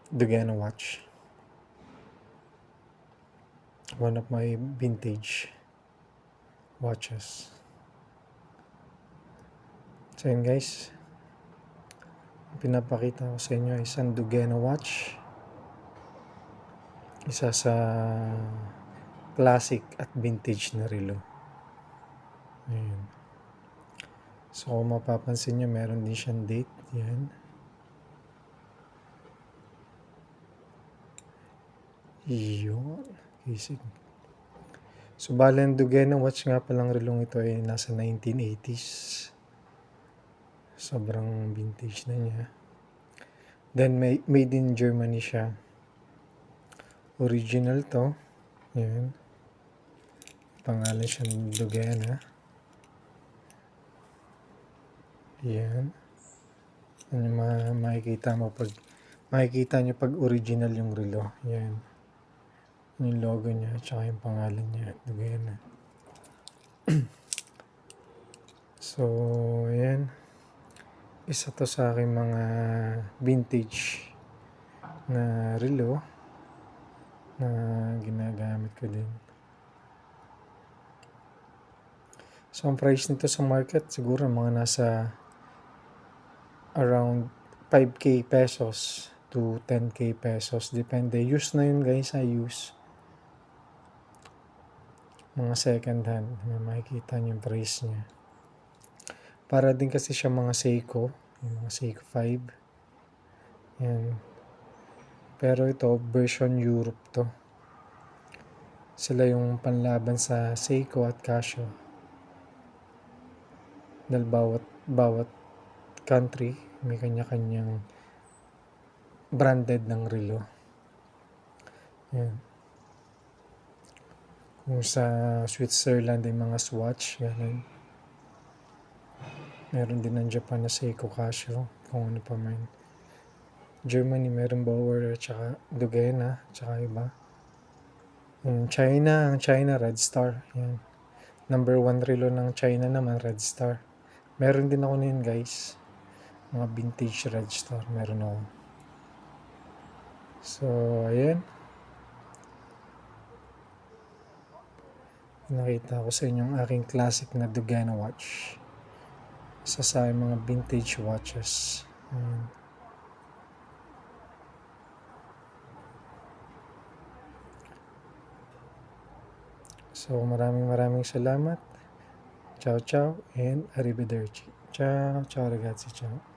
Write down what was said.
Dugana watch. One of my vintage watches. So yun guys, pinapakita ko sa inyo isang Dugana watch. Isa sa classic at vintage na relo. Ayan. So kung mapapansin nyo, meron din siyang date. Yan. Yun. Kisig. So bale ang Dugana watch nga palang relong ito ay nasa 1980s. Sobrang vintage na niya. Then made in Germany siya. Original to. Yan. Pangalan siyang Dugana. Yan. Ano makikita mo pag makikita nyo pag original yung relo. Yan. Yung logo niya tsaka yung pangalan niya. Dugana. So, yan. Isa to sa aking mga vintage na relo na ginagamit ko din. So, ang price nito sa market siguro mga nasa around 5k pesos to 10k pesos. Depende. Use na yun guys. Use. Mga second hand. May makikita nyo yung price niya. Para din kasi siya mga Seiko. Yung mga Seiko 5. Yan. Pero ito, version Europe to. Sila yung panlaban sa Seiko at Casio. Dahil bawat country may kanya-kanyang branded ng relo. Yan. Kung sa Switzerland ay mga Swatch, ganun. Meron din ng Japan na Seiko Casio, kung ano pa man. Germany, meron Bauer, tsaka Dugana, tsaka iba. Ang China, Red Star. Yan. Number 1 relo ng China naman, Red Star. Meron din ako niyan guys. Mga vintage Red Star, meron ako. So, ayan. Nakita ko sa inyo ang aking classic na Dugana watch. Isa sa mga vintage watches. Ayan. So, maraming salamat. Ciao, ciao, and arrivederci. Ciao, ciao ragazzi, ciao.